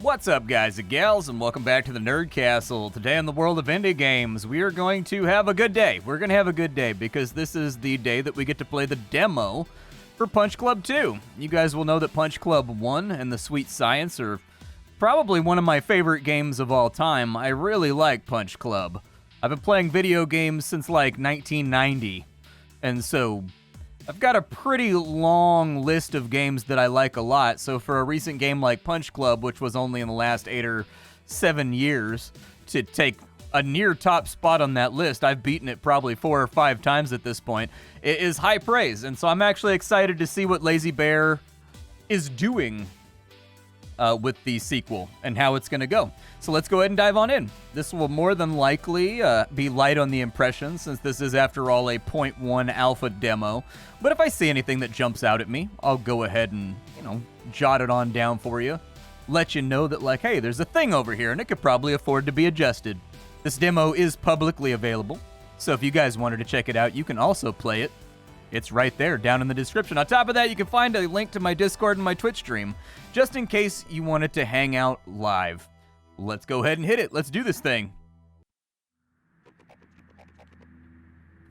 What's up, guys and gals, and welcome back to the Nerd Castle. Today in the world of indie games, we are going to have a good day. We're going to have a good day because this is the day that we get to play the demo for Punch Club 2. You guys will know that Punch Club 1 and the Sweet Science are probably one of my favorite games of all time. I really like Punch Club. I've been playing video games since like 1990, and so I've got a pretty long list of games that I like a lot, so for a recent game like Punch Club, which was only in the last 8 or 7 years, to take a near top spot on that list, I've beaten it probably 4 or 5 times at this point, it is high praise, and so I'm actually excited to see what Lazy Bear is doing with the sequel and how it's going to go. So let's go ahead and dive on in. This will more than likely be light on the impressions, since this is, after all, a 0.1 alpha demo. But if I see anything that jumps out at me, I'll go ahead and, jot it on down for you. Let you know that, like, hey, there's a thing over here, and it could probably afford to be adjusted. This demo is publicly available, so if you guys wanted to check it out, you can also play it. It's right there, down in the description. On top of that, you can find a link to my Discord and my Twitch stream, just in case you wanted to hang out live. Let's go ahead and hit it. Let's do this thing.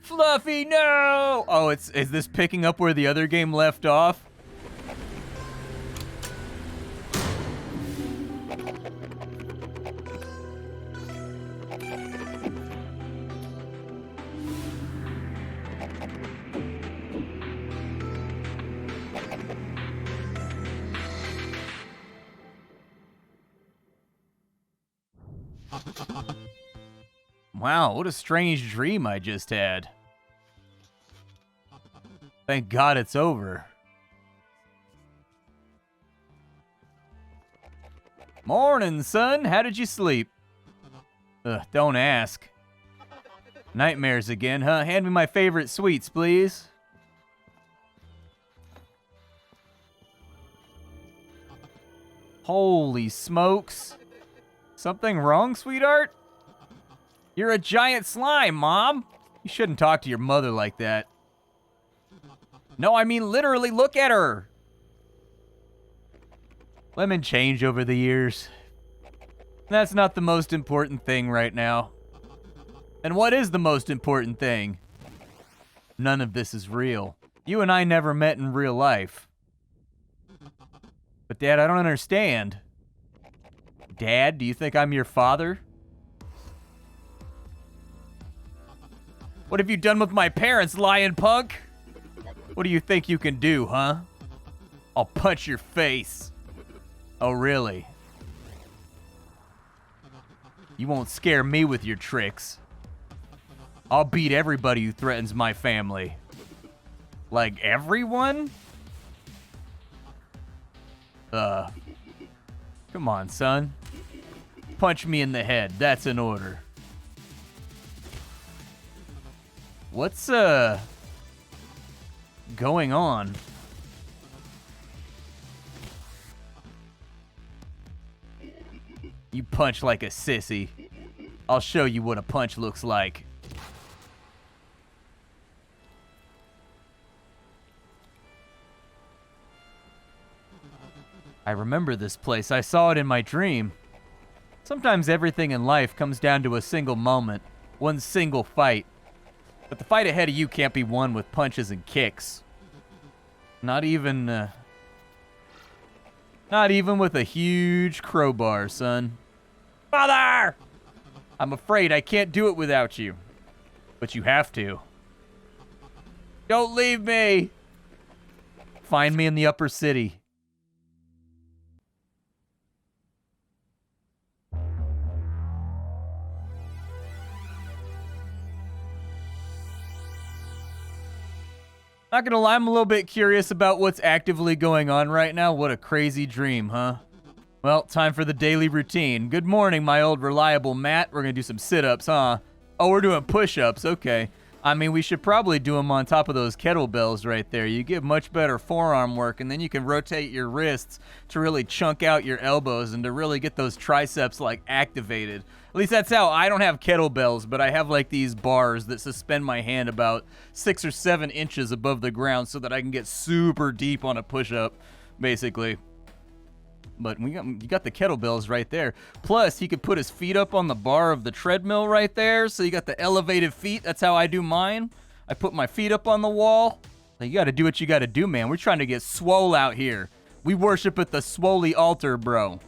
Fluffy, no! Oh, is this picking up where the other game left off? Wow, what a strange dream I just had. Thank God it's over. Morning, son. How did you sleep? Don't ask. Nightmares again, huh? Hand me my favorite sweets, please. Holy smokes. Something wrong, sweetheart? You're a giant slime, Mom. You shouldn't talk to your mother like that. No, I mean literally, look at her. Lemon changed over the years. That's not the most important thing right now. And what is the most important thing? None of this is real. You and I never met in real life. But Dad, I don't understand. Dad, do you think I'm your father? What have you done with my parents, lion punk? What do you think you can do, huh? I'll punch your face. Oh, really? You won't scare me with your tricks. I'll beat everybody who threatens my family. Like everyone? Come on, son. Punch me in the head. That's an order. What's, going on? You punch like a sissy. I'll show you what a punch looks like. I remember this place. I saw it in my dream. Sometimes everything in life comes down to a single moment, one single fight. But the fight ahead of you can't be won with punches and kicks. Not even with a huge crowbar, son. Father! I'm afraid I can't do it without you. But you have to. Don't leave me! Find me in the upper city. Not gonna lie, I'm a little bit curious about what's actively going on right now. What a crazy dream, huh? Well, time for the daily routine. Good morning, my old reliable Matt. We're gonna do some sit-ups, huh? Oh, we're doing push-ups, okay. I mean, we should probably do them on top of those kettlebells right there. You get much better forearm work, and then you can rotate your wrists to really chunk out your elbows and to really get those triceps, like, activated. At least that's how. I don't have kettlebells, but I have like these bars that suspend my hand about 6 or 7 inches above the ground so that I can get super deep on a push-up, basically. But you got the kettlebells right there. Plus, he could put his feet up on the bar of the treadmill right there. So you got the elevated feet. That's how I do mine. I put my feet up on the wall. You got to do what you got to do, man. We're trying to get swole out here. We worship at the Swoley altar, bro.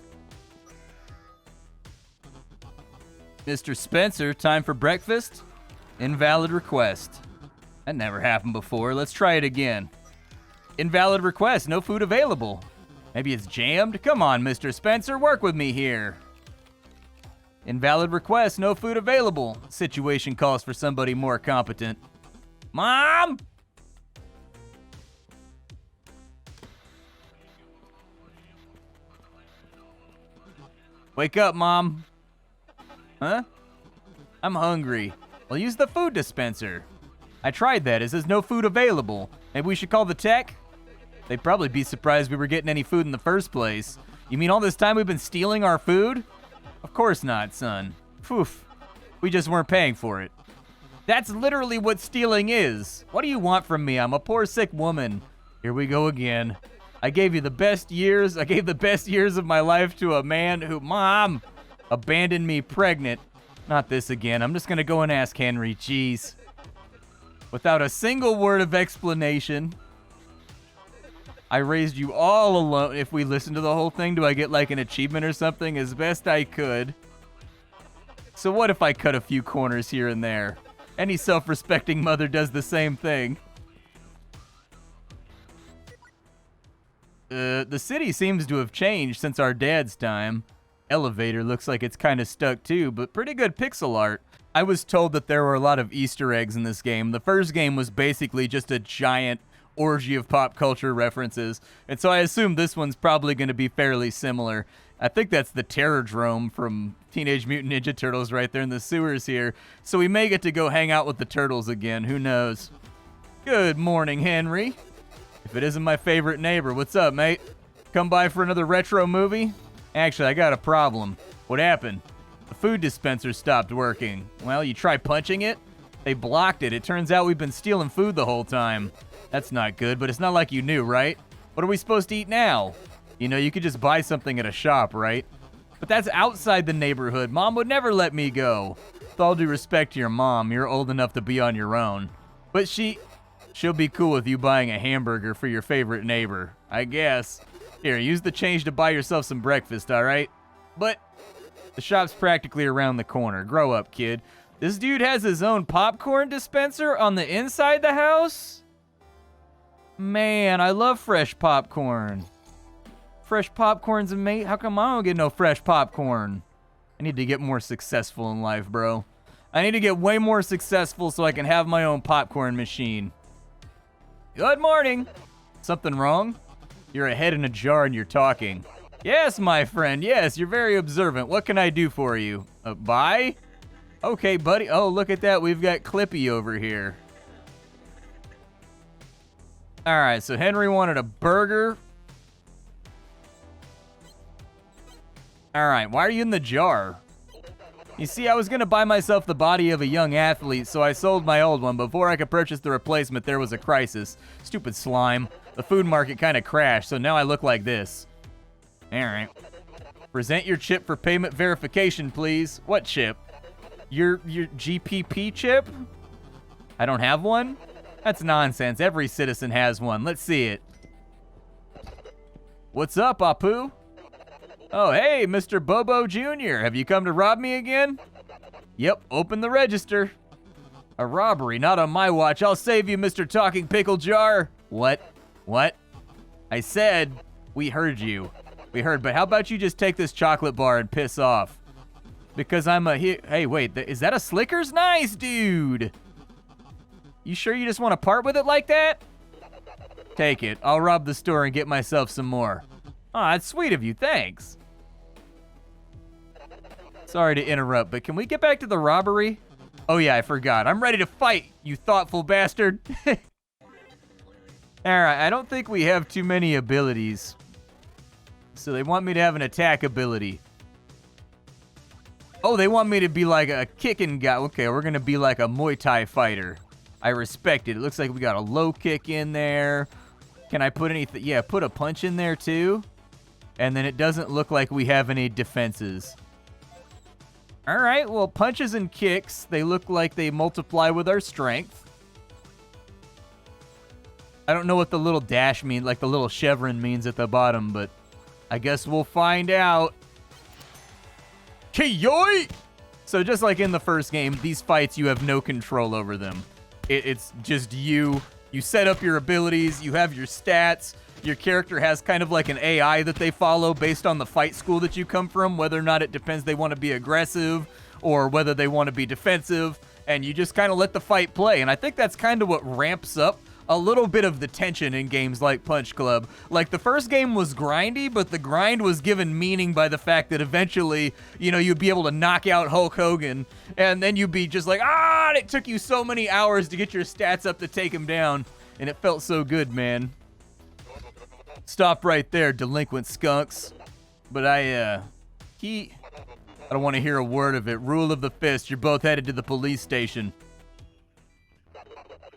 Mr. Spencer, time for breakfast? Invalid request. That never happened before. Let's try it again. Invalid request. No food available. Maybe it's jammed? Come on, Mr. Spencer. Work with me here. Invalid request. No food available. Situation calls for somebody more competent. Mom! Wake up, Mom. Huh? I'm hungry. Well, use the food dispenser. I tried that. It says no food available. Maybe we should call the tech? They'd probably be surprised we were getting any food in the first place. You mean all this time we've been stealing our food? Of course not, son. Poof. We just weren't paying for it. That's literally what stealing is. What do you want from me? I'm a poor, sick woman. Here we go again. I gave you the best years. I gave the best years of my life to a man who, Mom, abandoned me pregnant. Not this again. I'm just going to go and ask Henry. Jeez. Without a single word of explanation. I raised you all alone. If we listen to the whole thing, do I get like an achievement or something? As best I could. So what if I cut a few corners here and there? Any self-respecting mother does the same thing. The city seems to have changed since our dad's time. Elevator looks like it's kind of stuck too, but pretty good pixel art. I was told that there were a lot of Easter eggs in this game. The first game was basically just a giant orgy of pop culture references, and so I assume this one's probably going to be fairly similar. I think that's the Terrordrome from Teenage Mutant Ninja Turtles right there in the sewers here, so we may get to go hang out with the turtles again. Who knows? Good morning, Henry. If it isn't my favorite neighbor, what's up, mate? Come by for another retro movie? Actually, I got a problem. What happened? The food dispenser stopped working. Well, you try punching it? They blocked it. It turns out we've been stealing food the whole time. That's not good, but it's not like you knew, right? What are we supposed to eat now? You know, you could just buy something at a shop, right? But that's outside the neighborhood. Mom would never let me go. With all due respect to your mom, you're old enough to be on your own. But she'll be cool with you buying a hamburger for your favorite neighbor, I guess. Here, use the change to buy yourself some breakfast, all right? But the shop's practically around the corner. Grow up, kid. This dude has his own popcorn dispenser on the inside the house? Man, I love fresh popcorn. Fresh popcorn's amazing. How come I don't get no fresh popcorn? I need to get more successful in life, bro. I need to get way more successful so I can have my own popcorn machine. Good morning. Something wrong? You're a head in a jar and you're talking. Yes, my friend. Yes, you're very observant. What can I do for you? Buy? Okay, buddy. Oh, look at that. We've got Clippy over here. All right, so Henry wanted a burger. All right, why are you in the jar? You see, I was going to buy myself the body of a young athlete, so I sold my old one. Before I could purchase the replacement, there was a crisis. Stupid slime. The food market kind of crashed, so now I look like this. All right. Present your chip for payment verification, please. What chip? Your GPP chip? I don't have one? That's nonsense. Every citizen has one. Let's see it. What's up, Apu? Oh, hey, Mr. Bobo Jr. Have you come to rob me again? Yep, open the register. A robbery, not on my watch. I'll save you, Mr. Talking Pickle Jar. What? What? I said, we heard you. We heard, but how about you just take this chocolate bar and piss off? Because I'm a hey, wait, is that a Slickers? Nice, dude. You sure you just want to part with it like that? Take it. I'll rob the store and get myself some more. Aw, that's sweet of you. Thanks. Sorry to interrupt, but can we get back to the robbery? Oh yeah, I forgot. I'm ready to fight, you thoughtful bastard. Alright, I don't think we have too many abilities. So they want me to have an attack ability. Oh, they want me to be like a kicking guy. Okay, we're going to be like a Muay Thai fighter. I respect it. It looks like we got a low kick in there. Can I put anything? Yeah, put a punch in there too. And then it doesn't look like we have any defenses. All right, well, punches and kicks, they look like they multiply with our strength. I don't know what the little dash means, like the little chevron means at the bottom, but I guess we'll find out. Ki-yoy! So just like in the first game, these fights, you have no control over them. It's just you. You set up your abilities, you have your stats. Your character has kind of like an AI that they follow based on the fight school that you come from, whether or not it depends they want to be aggressive or whether they want to be defensive, and you just kind of let the fight play. And I think that's kind of what ramps up a little bit of the tension in games like Punch Club. Like, the first game was grindy, but the grind was given meaning by the fact that eventually, you know, you'd be able to knock out Hulk Hogan, and then you'd be just like, it took you so many hours to get your stats up to take him down, and it felt so good, man. Stop right there, delinquent skunks. But I don't want to hear a word of it. Rule of the fist, you're both headed to the police station.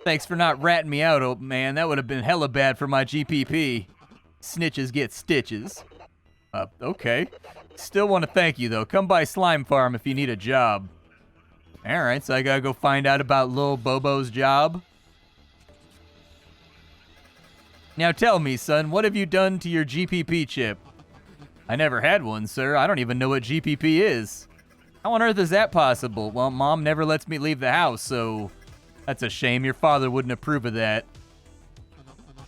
Thanks for not ratting me out, old man. That would have been hella bad for my GPP. Snitches get stitches. Okay. Still want to thank you, though. Come by Slime Farm if you need a job. Alright, so I gotta go find out about Lil Bobo's job. Now tell me, son, what have you done to your GPP chip? I never had one, sir. I don't even know what GPP is. How on earth is that possible? Well, Mom never lets me leave the house, so that's a shame. Your father wouldn't approve of that.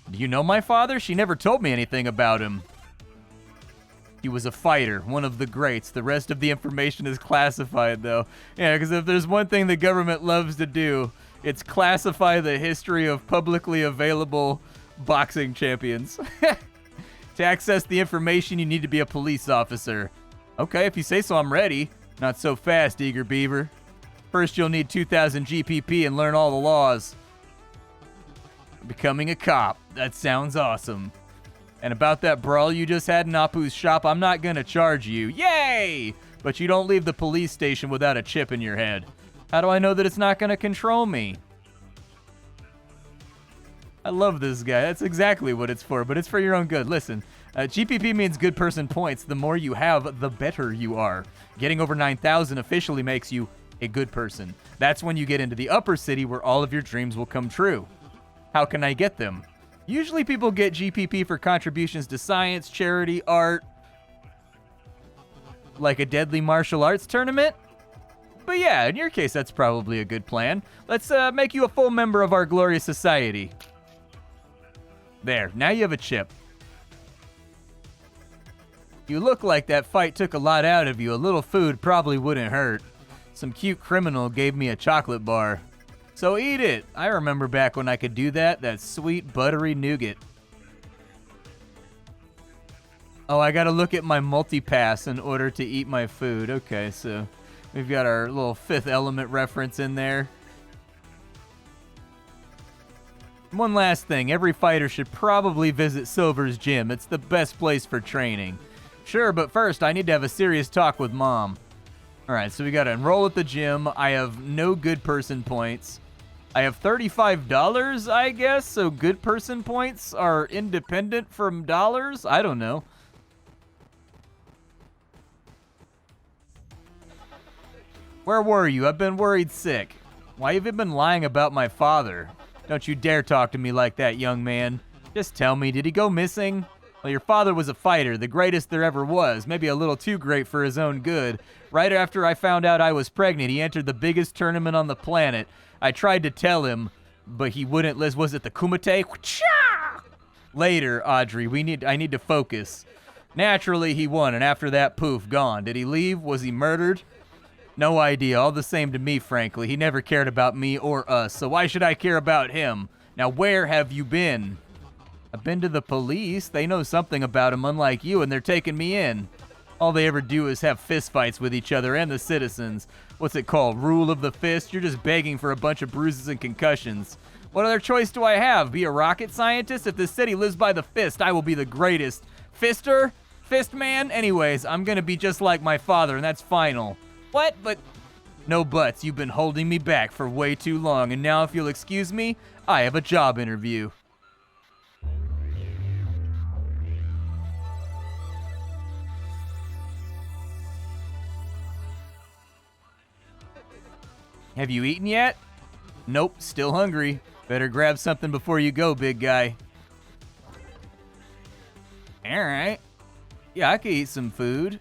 Do you know my father? She never told me anything about him. He was a fighter, one of the greats. The rest of the information is classified, though. Yeah, because if there's one thing the government loves to do, it's classify the history of publicly available boxing champions. To access the information, you need to be a police officer. Okay, if you say so, I'm ready. Not so fast, Eager Beaver. First, you'll need 2,000 GPP and learn all the laws. Becoming a cop. That sounds awesome. And about that brawl you just had in Apu's shop, I'm not gonna charge you. Yay! But you don't leave the police station without a chip in your head. How do I know that it's not gonna control me? I love this guy. That's exactly what it's for, but it's for your own good. Listen, GPP means good person points. The more you have, the better you are. Getting over 9,000 officially makes you a good person. That's when you get into the upper city where all of your dreams will come true. How can I get them? Usually people get GPP for contributions to science, charity, art, like a deadly martial arts tournament. But yeah, in your case, that's probably a good plan. Let's make you a full member of our glorious society. There, now you have a chip. You look like that fight took a lot out of you. A little food probably wouldn't hurt. Some cute criminal gave me a chocolate bar. So eat it. I remember back when I could do that. That sweet, buttery nougat. Oh, I gotta look at my multi-pass in order to eat my food. Okay, so we've got our little Fifth Element reference in there. One last thing, every fighter should probably visit Silver's gym. It's the best place for training. Sure, but first I need to have a serious talk with Mom. Alright, so we gotta enroll at the gym. I have no good person points. I have $35, I guess, so good person points are independent from dollars? I don't know. Where were you? I've been worried sick. Why have you been lying about my father? Don't you dare talk to me like that, young man. Just tell me, did he go missing? Well, your father was a fighter, the greatest there ever was, maybe a little too great for his own good. Right after I found out I was pregnant, he entered the biggest tournament on the planet. I tried to tell him, but he wouldn't listen. Was it the Kumite? Later, Audrey, I need to focus. Naturally, he won, and after that, poof, gone. Did he leave? Was he murdered? No idea. All the same to me, frankly. He never cared about me or us, so why should I care about him? Now, where have you been? I've been to the police. They know something about him, unlike you, and they're taking me in. All they ever do is have fistfights with each other and the citizens. What's it called? Rule of the fist? You're just begging for a bunch of bruises and concussions. What other choice do I have? Be a rocket scientist? If this city lives by the fist, I will be the greatest. Fister? Fist man? Anyways, I'm gonna be just like my father, and that's final. What? But no buts. You've been holding me back for way too long, and now if you'll excuse me, I have a job interview. Have you eaten yet? Nope, still hungry. Better grab something before you go, big guy. Alright. Yeah, I could eat some food.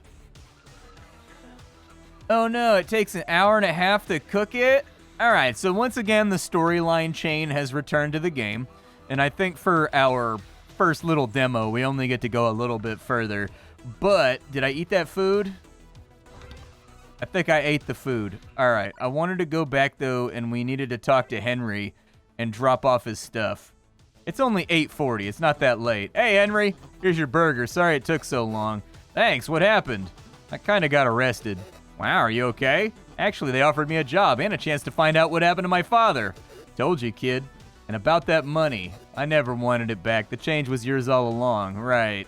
Oh no, it takes an hour and a half to cook it? Alright, so once again, the storyline chain has returned to the game. And I think for our first little demo, we only get to go a little bit further. But, did I eat that food? I think I ate the food. Alright, I wanted to go back though, and we needed to talk to Henry and drop off his stuff. It's only 8:40, it's not that late. Hey Henry, here's your burger. Sorry it took so long. Thanks, what happened? I kinda got arrested. Wow, are you okay? Actually, they offered me a job and a chance to find out what happened to my father. Told you, kid. And about that money, I never wanted it back. The change was yours all along, right?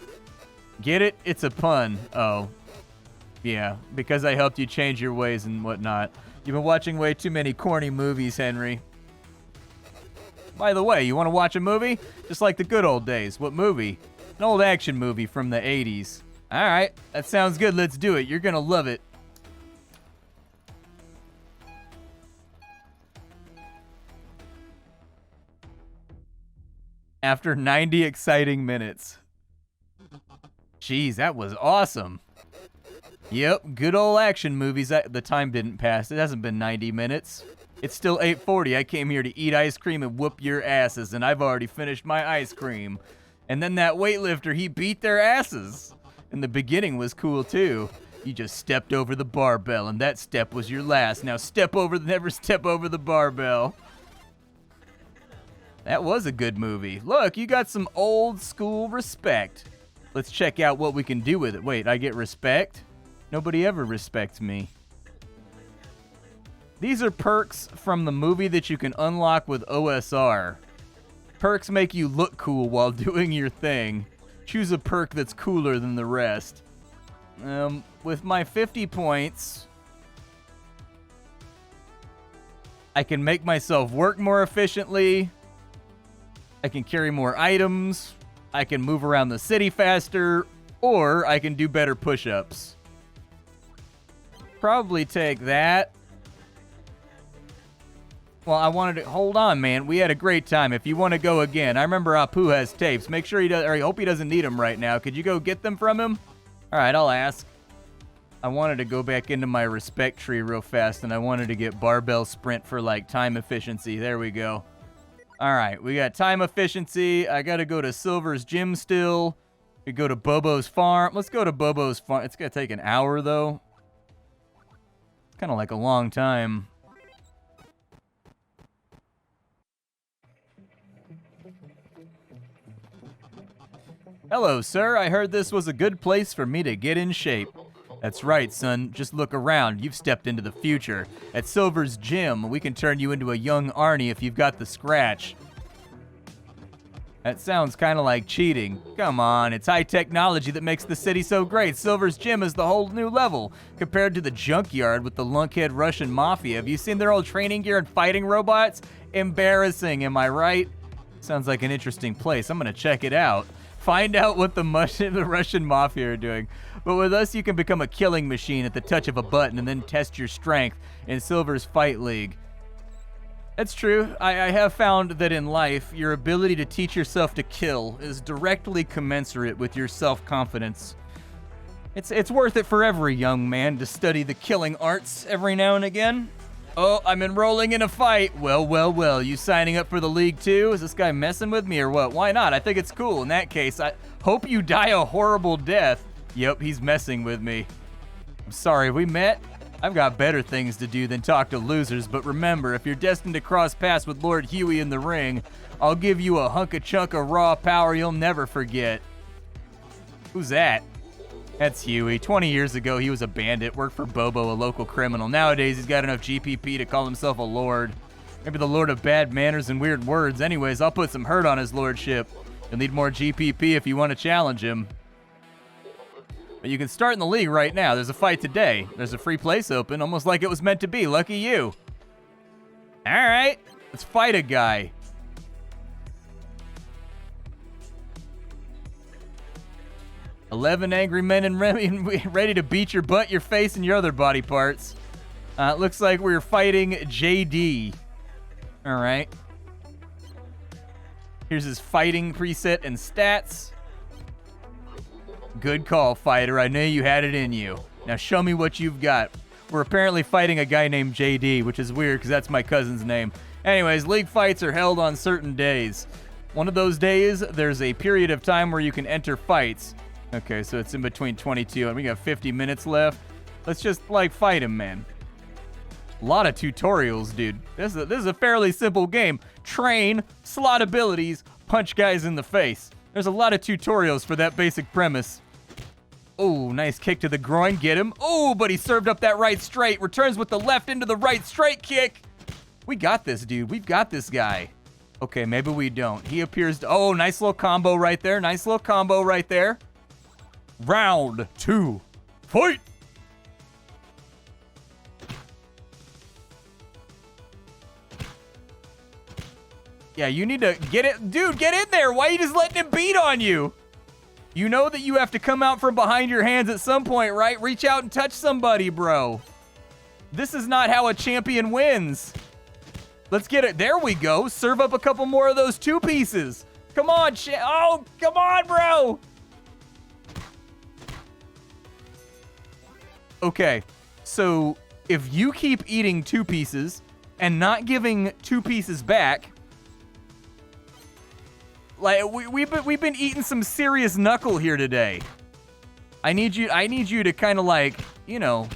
Get it? It's a pun. Oh. Yeah, because I helped you change your ways and whatnot. You've been watching way too many corny movies, Henry. By the way, you want to watch a movie? Just like the good old days. What movie? An old action movie from the 80s. Alright, that sounds good. Let's do it. You're gonna love it. After 90 exciting minutes. Jeez, that was awesome. Yep, good old action movies. The time didn't pass. It hasn't been 90 minutes. It's still 8:40. I came here to eat ice cream and whoop your asses, and I've already finished my ice cream. And then that weightlifter, he beat their asses. And the beginning was cool, too. You just stepped over the barbell, and that step was your last. Now never step over the barbell. That was a good movie. Look, you got some old school respect. Let's check out what we can do with it. Wait, I get respect? Nobody ever respects me. These are perks from the movie that you can unlock with OSR. Perks make you look cool while doing your thing. Choose a perk that's cooler than the rest. With my 50 points, I can make myself work more efficiently. I can carry more items. I can move around the city faster. Or I can do better push-ups. Probably take that. Well, I wanted to... Hold on, man. We had a great time. If you want to go again, I remember Apu has tapes. Make sure he does... Or I hope he doesn't need them right now. Could you go get them from him? All right, I'll ask. I wanted to go back into my respect tree real fast, and I wanted to get barbell sprint for, like, time efficiency. There we go. All right, we got time efficiency. I got to go to Silver's gym still. We go to Bobo's farm. Let's go to Bobo's farm. It's going to take an hour, though. It's kind of like a long time. Hello, sir. I heard this was a good place for me to get in shape. That's right, son. Just look around. You've stepped into the future. At Silver's gym, we can turn you into a young Arnie if you've got the scratch. That sounds kind of like cheating. Come on, it's high technology that makes the city so great. Silver's gym is the whole new level compared to the junkyard with the lunkhead Russian mafia. Have you seen their old training gear and fighting robots? Embarrassing, am I right? Sounds like an interesting place. I'm gonna check it out. Find out what the Russian mafia are doing. But with us, you can become a killing machine at the touch of a button and then test your strength in Silver's Fight League. That's true. I have found that in life, your ability to teach yourself to kill is directly commensurate with your self-confidence. It's worth it for every young man to study the killing arts every now and again. Oh, I'm enrolling in a fight. Well, you signing up for the league too? Is this guy messing with me or what? Why not? I think it's cool. In that case, I hope you die a horrible death. Yep, he's messing with me. I'm sorry, we met? I've got better things to do than talk to losers, but remember, if you're destined to cross paths with Lord Huey in the ring, I'll give you a hunk of raw power you'll never forget. Who's that? That's Huey. 20 years ago, he was a bandit, worked for Bobo, a local criminal. Nowadays, he's got enough GPP to call himself a lord. Maybe the lord of bad manners and weird words. Anyways, I'll put some hurt on his lordship. You'll need more GPP if you want to challenge him. But you can start in the league right now. There's a fight today. There's a free place open, almost like it was meant to be. Lucky you. All right, let's fight a guy. "11 angry men and ready to beat your butt, your face, and your other body parts." It looks like we're fighting JD. All right. Here's his fighting preset and stats. Good call, fighter. I knew you had it in you. Now show me what you've got. We're apparently fighting a guy named JD, which is weird because that's my cousin's name. Anyways, league fights are held on certain days. One of those days, there's a period of time where you can enter fights. Okay, so it's in between 22, and we got 50 minutes left. Let's just, like, fight him, man. A lot of tutorials, dude. This is a fairly simple game. Train, slot abilities, punch guys in the face. There's a lot of tutorials for that basic premise. Oh, nice kick to the groin. Get him. Oh, but he served up that right straight. Returns with the left into the right straight kick. We got this, dude. We've got this guy. Okay, maybe we don't. He appears to... Oh, nice little combo right there. Nice little combo right there. Round 2. Fight! Yeah, you need to get it. Dude, get in there. Why are you just letting him beat on you? You know that you have to come out from behind your hands at some point, right? Reach out and touch somebody, bro. This is not how a champion wins. Let's get it. There we go. Serve up a couple more of those 2 pieces. Come on, oh, come on, bro. Okay, so if you keep eating 2 pieces and not giving 2 pieces back, like we've been eating some serious knuckle here today. I need you to kind of like, you know.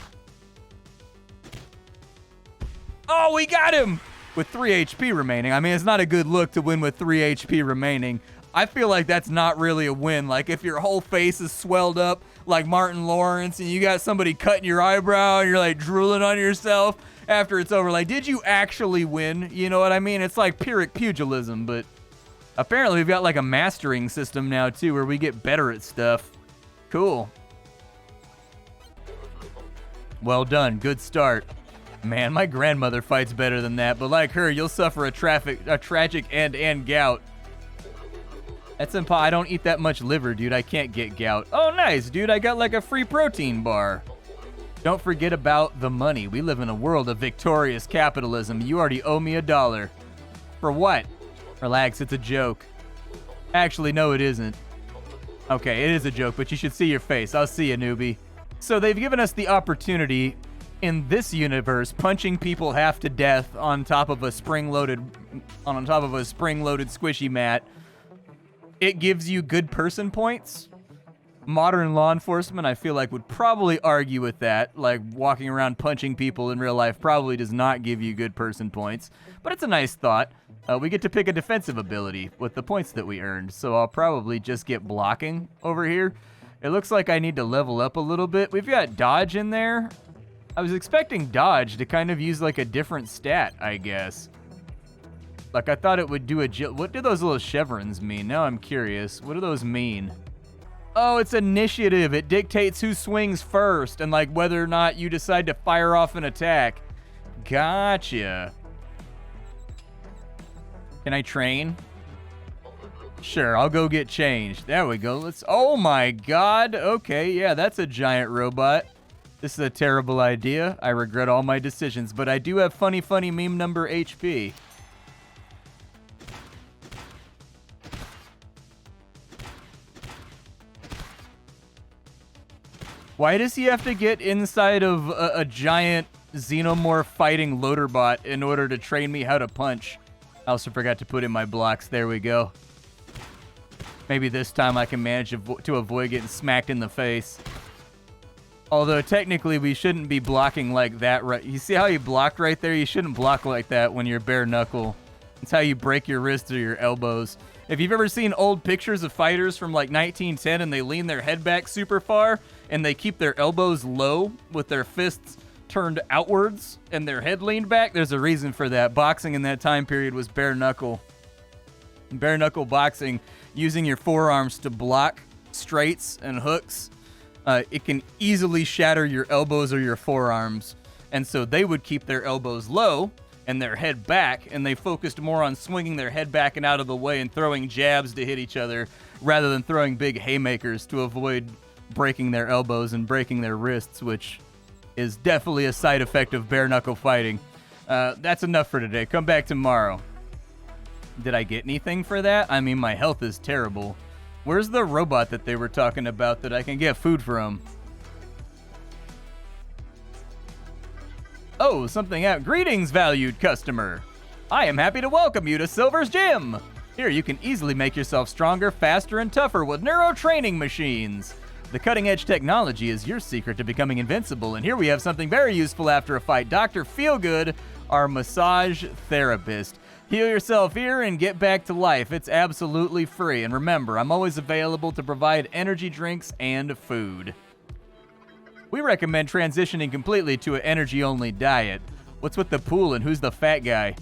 Oh, we got him with 3 HP remaining. I mean, it's not a good look to win with 3 HP remaining. I feel like that's not really a win. Like if your whole face is swelled up like Martin Lawrence and you got somebody cutting your eyebrow and you're like drooling on yourself after it's over. Like, did you actually win? You know what I mean? It's like Pyrrhic pugilism, but apparently we've got like a mastering system now too where we get better at stuff. Cool. Well done. Good start. Man, my grandmother fights better than that, but like her, you'll suffer a tragic end gout. That's I don't eat that much liver, dude. I can't get gout. Oh, nice, dude. I got like a free protein bar. Don't forget about the money. We live in a world of victorious capitalism. You already owe me $1. For what? Relax, it's a joke. Actually, no, it isn't. Okay, it is a joke, but you should see your face. I'll see you, newbie. So they've given us the opportunity in this universe, punching people half to death on top of a spring-loaded squishy mat. It gives you good person points. Modern law enforcement, I feel like, would probably argue with that. Like, walking around punching people in real life probably does not give you good person points. But it's a nice thought. We get to pick a defensive ability with the points that we earned, so I'll probably just get blocking over here. It looks like I need to level up a little bit. We've got dodge in there. I was expecting dodge to kind of use like a different stat, I guess. Like I thought it would do what do those little chevrons mean? Now I'm curious. What do those mean? Oh, it's initiative. It dictates who swings first and like whether or not you decide to fire off an attack. Gotcha. Can I train? Sure, I'll go get changed. There we go. Oh my god. Okay, yeah, that's a giant robot. This is a terrible idea. I regret all my decisions, but I do have funny meme number HP. Why does he have to get inside of a giant xenomorph fighting loader bot in order to train me how to punch? I also forgot to put in my blocks. There we go. Maybe this time I can manage to avoid getting smacked in the face. Although technically we shouldn't be blocking like that, right? You see how he blocked right there? You shouldn't block like that when you're bare knuckle. It's how you break your wrists or your elbows. If you've ever seen old pictures of fighters from like 1910 and they lean their head back super far and they keep their elbows low with their fists turned outwards and their head leaned back, there's a reason for that. Boxing in that time period was bare knuckle. Bare knuckle boxing, using your forearms to block straights and hooks. It can easily shatter your elbows or your forearms. And so they would keep their elbows low and their head back, and they focused more on swinging their head back and out of the way and throwing jabs to hit each other rather than throwing big haymakers to avoid breaking their elbows and breaking their wrists, which is definitely a side effect of bare knuckle fighting. That's enough for today. Come back tomorrow. Did I get anything for that? I mean, my health is terrible. Where's the robot that they were talking about that I can get food from? Oh, something out. Greetings, valued customer. I am happy to welcome you to Silver's Gym. Here you can easily make yourself stronger, faster, and tougher with neuro training machines. The cutting-edge technology is your secret to becoming invincible, and here we have something very useful after a fight. Dr. Feelgood, our massage therapist. Heal yourself here and get back to life. It's absolutely free. And remember, I'm always available to provide energy drinks and food. We recommend transitioning completely to an energy-only diet. What's with the pool and who's the fat guy?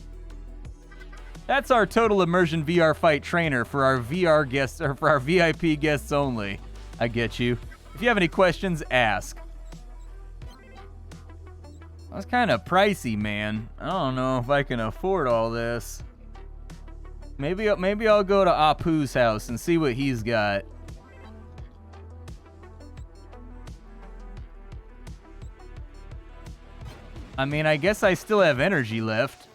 That's our total immersion VR fight trainer for our VR guests, or for our VIP guests only. I get you. If you have any questions, ask. That's kind of pricey, man. I don't know if I can afford all this. Maybe I'll go to Apu's house and see what he's got. I mean, I guess I still have energy left.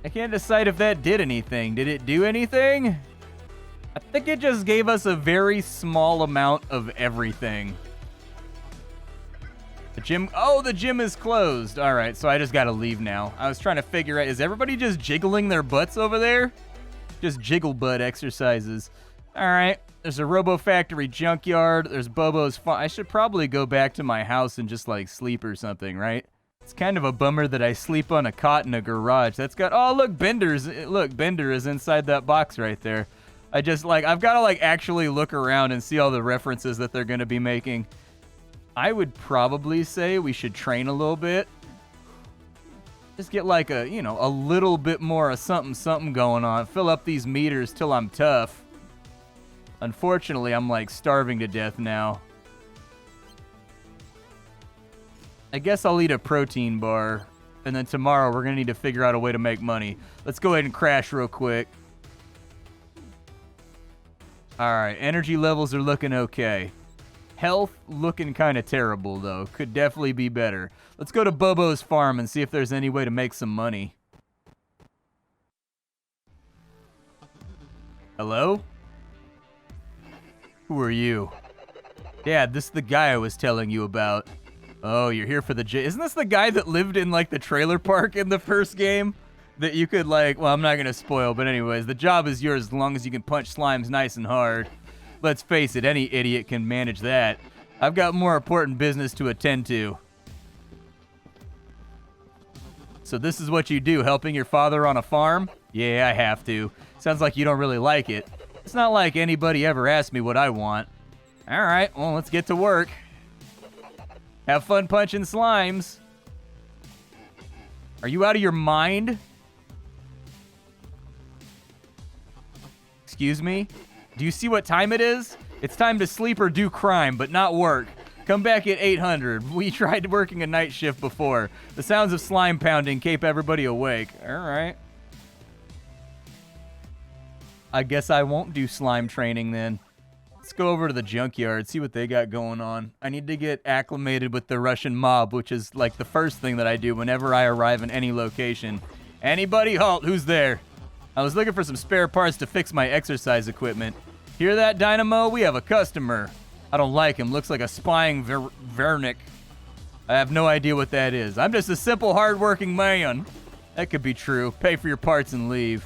I can't decide if that did anything. Did it do anything? I think it just gave us a very small amount of everything. The gym, oh, the gym is closed. All right, so I just gotta leave now. I was trying to figure out, is everybody just jiggling their butts over there? Just jiggle butt exercises. All right, there's a Robo Factory junkyard. There's Bobo's farm. I should probably go back to my house and just like sleep or something, right? It's kind of a bummer that I sleep on a cot in a garage. That's got, oh, look, Bender is inside that box right there. I've got to like actually look around and see all the references that they're going to be making. I would probably say we should train a little bit. Just get like a little bit more of something going on. Fill up these meters till I'm tough. Unfortunately, I'm like starving to death now. I guess I'll eat a protein bar. And then tomorrow we're going to need to figure out a way to make money. Let's go ahead and crash real quick. Alright, energy levels are looking okay. Health looking kind of terrible, though. Could definitely be better. Let's go to Bobo's farm and see if there's any way to make some money. Hello? Who are you? Dad, this is the guy I was telling you about. Oh, you're here for the Isn't this the guy that lived in, like, the trailer park in the first game? That you could, like, well, I'm not going to spoil, but anyways, the job is yours as long as you can punch slimes nice and hard. Let's face it, any idiot can manage that. I've got more important business to attend to. So this is what you do, helping your father on a farm? Yeah, I have to. Sounds like you don't really like it. It's not like anybody ever asked me what I want. All right, well, let's get to work. Have fun punching slimes. Are you out of your mind? Excuse me? Do you see what time it is? It's time to sleep or do crime, but not work. Come back at 800. We tried working a night shift before. The sounds of slime pounding keep everybody awake. All right. I guess I won't do slime training then. Let's go over to the junkyard, see what they got going on. I need to get acclimated with the Russian mob, which is like the first thing that I do whenever I arrive in any location. Anybody halt, who's there? I was looking for some spare parts to fix my exercise equipment. Hear that, Dynamo? We have a customer. I don't like him. Looks like a spying Vernick. I have no idea what that is. I'm just a simple, hard-working man. That could be true. Pay for your parts and leave.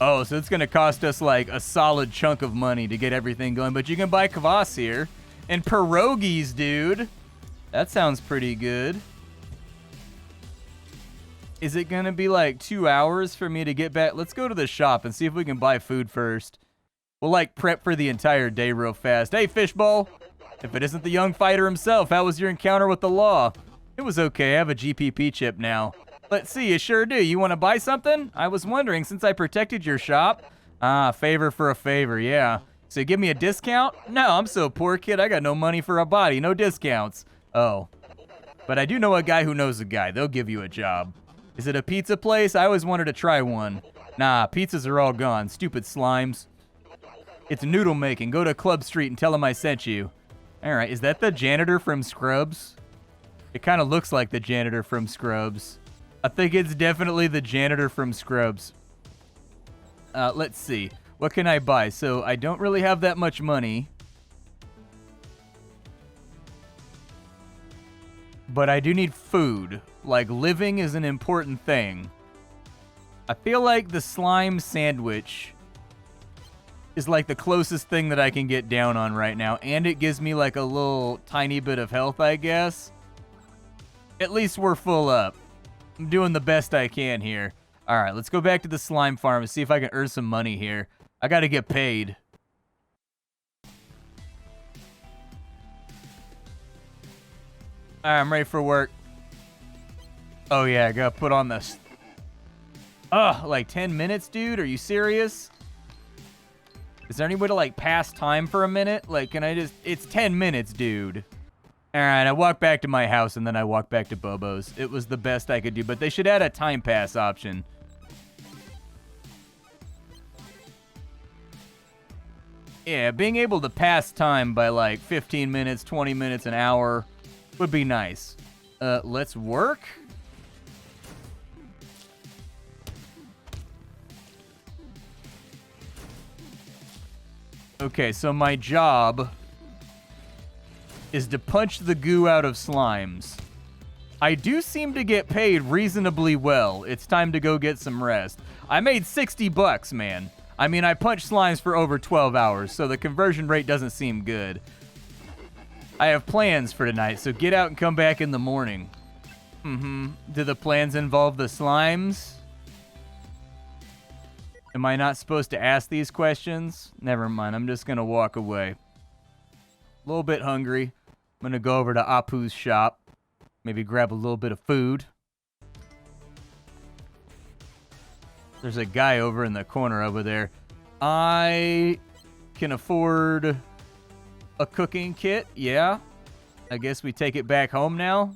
Oh, so it's going to cost us like a solid chunk of money to get everything going. But you can buy kvass here. And pierogies, dude. That sounds pretty good. Is it going to be like 2 hours for me to get back? Let's go to the shop and see if we can buy food first. We'll like prep for the entire day real fast. Hey, Fishbowl. If it isn't the young fighter himself, how was your encounter with the law? It was okay. I have a GPP chip now. Let's see, you sure do. You want to buy something? I was wondering, since I protected your shop. Ah, favor for a favor, yeah. So you give me a discount? No, I'm so poor, kid. I got no money for a body. No discounts. Oh. But I do know a guy who knows a guy. They'll give you a job. Is it a pizza place? I always wanted to try one. Nah, pizzas are all gone. Stupid slimes. It's noodle making. Go to Club Street and tell him I sent you. All right, is that the janitor from Scrubs? It kind of looks like the janitor from Scrubs. I think it's definitely the janitor from Scrubs. Let's see. What can I buy? So I don't really have that much money. But I do need food. Like, living is an important thing. I feel like the slime sandwich is like the closest thing that I can get down on right now. And it gives me like a little tiny bit of health, I guess. At least we're full up. I'm doing the best I can here. All right, let's go back to the slime farm and see if I can earn some money here. I got to get paid. All right, I'm ready for work. Oh, yeah, I got to put on this. Ugh, like 10 minutes, dude? Are you serious? Is there any way to, like, pass time for a minute? Like, can I just... It's 10 minutes, dude. All right, I walked back to my house, and then I walked back to Bobo's. It was the best I could do, but they should add a time pass option. Yeah, being able to pass time by, like, 15 minutes, 20 minutes, an hour would be nice. Let's work. Okay, so my job is to punch the goo out of slimes. I do seem to get paid reasonably well. It's time to go get some rest. I made 60 bucks, man. I mean, I punched slimes for over 12 hours, so the conversion rate doesn't seem good. I have plans for tonight, so get out and come back in the morning. Do the plans involve the slimes? Am I not supposed to ask these questions? Never mind, I'm just gonna walk away. A little bit hungry. I'm gonna go over to Apu's shop. Maybe grab a little bit of food. There's a guy over in the corner over there. I can afford a cooking kit, yeah. I guess we take it back home now.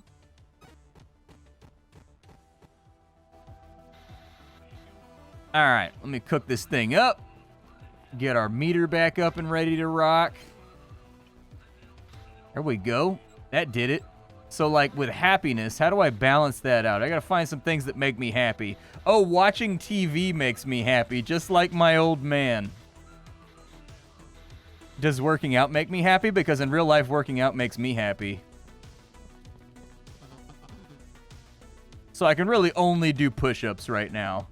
All right, let me cook this thing up. Get our meter back up and ready to rock. There we go. That did it. So, like, with happiness, how do I balance that out? I gotta find some things that make me happy. Oh, watching TV makes me happy, just like my old man. Does working out make me happy? Because in real life, working out makes me happy. So I can really only do push-ups right now.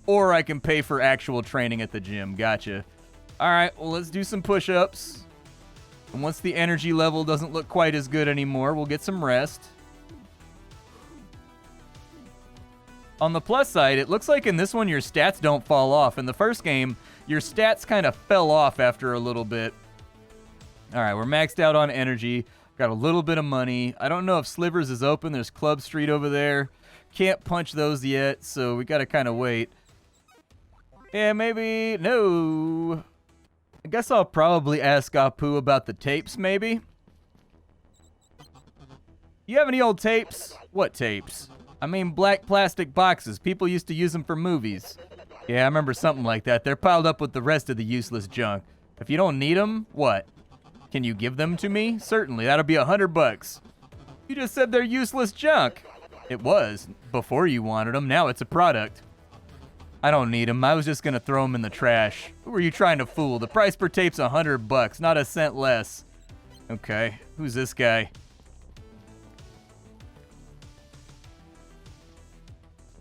Or I can pay for actual training at the gym. Gotcha. All right, well, let's do some push-ups. And once the energy level doesn't look quite as good anymore, we'll get some rest. On the plus side, it looks like in this one your stats don't fall off. In the first game, your stats kind of fell off after a little bit. All right, we're maxed out on energy. Got a little bit of money. I don't know if Slivers is open. There's Club Street over there. Can't punch those yet, so we got to kind of wait. Yeah, maybe... No. I guess I'll probably ask Apu about the tapes, maybe. You have any old tapes? What tapes? I mean, black plastic boxes. People used to use them for movies. Yeah, I remember something like that. They're piled up with the rest of the useless junk. If you don't need them, what? Can you give them to me? Certainly, that'll be $100. You just said they're useless junk. It was, before you wanted them. Now it's a product. I don't need them. I was just gonna throw them in the trash. Who were you trying to fool? The price per tape's $100, not a cent less. Okay, who's this guy?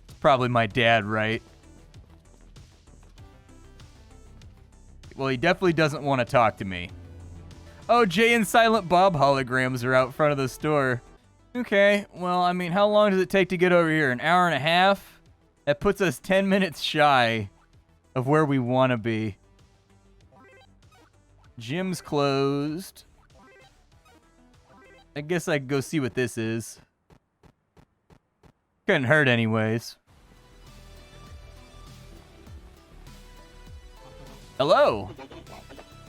It's probably my dad, right? Well, he definitely doesn't want to talk to me. Oh, Jay and Silent Bob holograms are out front of the store. Okay, well, I mean, how long does it take to get over here? An hour and a half? That puts us 10 minutes shy of where we want to be. Gym's closed. I guess I could go see what this is. Couldn't hurt anyways. Hello.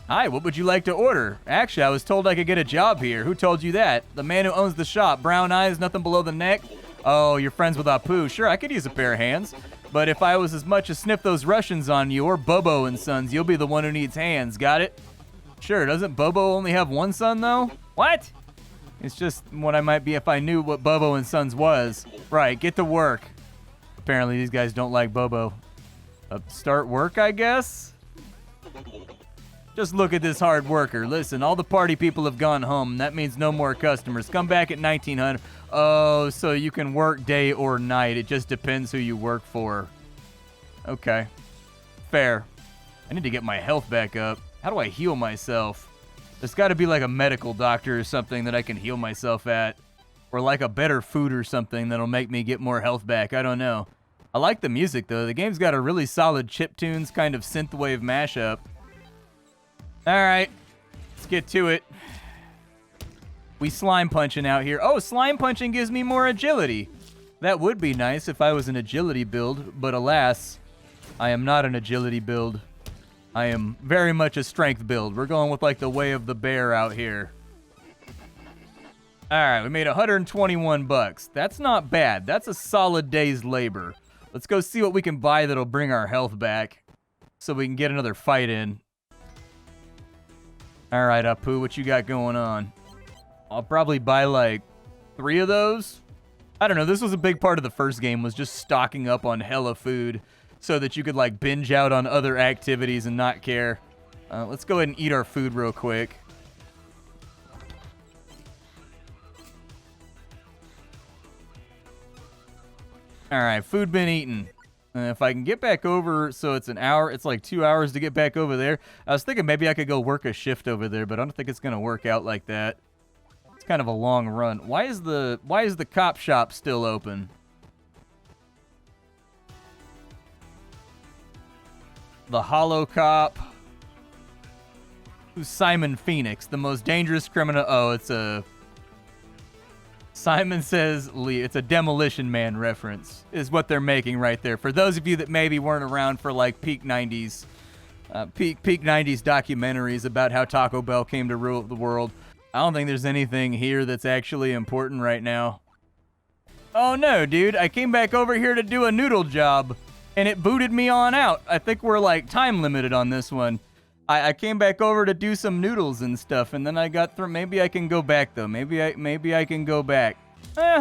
Hi, what would you like to order? Actually, I was told I could get a job here. Who told you that? The man who owns the shop. Brown eyes, nothing below the neck. Oh, you're friends with Apu. Sure, I could use a pair of hands. But if I was as much as Sniff Those Russians on you, or Bobo and Sons, you'll be the one who needs hands. Got it? Sure, doesn't Bobo only have one son, though? What? It's just what I might be if I knew what Bobo and Sons was. Right, get to work. Apparently these guys don't like Bobo. Start work, I guess? Just look at this hard worker. Listen, all the party people have gone home. That means no more customers. Come back at 1900. Oh, so you can work day or night. It just depends who you work for. Okay. Fair. I need to get my health back up. How do I heal myself? There's got to be like a medical doctor or something that I can heal myself at. Or like a better food or something that'll make me get more health back. I don't know. I like the music, though. The game's got a really solid chiptunes kind of synthwave mashup. All right, let's get to it. We slime punching out here. Oh, slime punching gives me more agility. That would be nice if I was an agility build, but alas, I am not an agility build. I am very much a strength build. We're going with like the way of the bear out here. All right, we made 121 bucks. That's not bad. That's a solid day's labor. Let's go see what we can buy that'll bring our health back so we can get another fight in. All right, Apu, what you got going on? I'll probably buy like 3 of those. I don't know. This was a big part of the first game, was just stocking up on hella food so that you could like binge out on other activities and not care. Let's go ahead and eat our food real quick. All right, food been eaten. If I can get back over, so it's an hour, it's like 2 hours to get back over there. I was thinking maybe I could go work a shift over there, but I don't think it's going to work out like that. It's kind of a long run. Why is the cop shop still open? The Hollow Cop. Who's Simon Phoenix, the most dangerous criminal? Oh, it's a... Simon Says Lee. It's a Demolition Man reference, is what they're making right there. For those of you that maybe weren't around for like peak 90s documentaries about how Taco Bell came to rule the world, I don't think there's anything here that's actually important right now. Oh no, dude, I came back over here to do a noodle job, and it booted me on out. I think we're like time limited on this one. I came back over to do some noodles and stuff, and then I got through. Maybe I can go back, though. Maybe I can go back.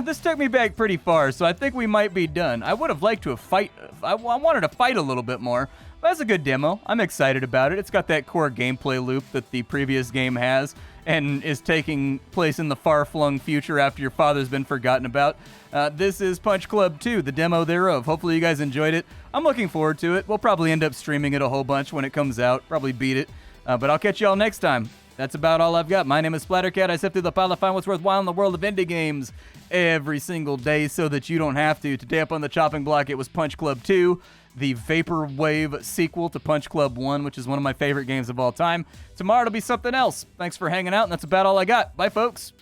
This took me back pretty far, so I think we might be done. I would have liked to have fight. I wanted to fight a little bit more. But that's a good demo. I'm excited about it. It's got that core gameplay loop that the previous game has and is taking place in the far-flung future after your father's been forgotten about. This is Punch Club 2, the demo thereof. Hopefully you guys enjoyed it. I'm looking forward to it. We'll probably end up streaming it a whole bunch when it comes out. Probably beat it. But I'll catch you all next time. That's about all I've got. My name is Splattercat. I sift through the pile to find what's worthwhile in the world of indie games every single day so that you don't have to. Today up on the chopping block, it was Punch Club 2, the Vaporwave sequel to Punch Club 1, which is one of my favorite games of all time. Tomorrow it'll be something else. Thanks for hanging out, and that's about all I got. Bye, folks.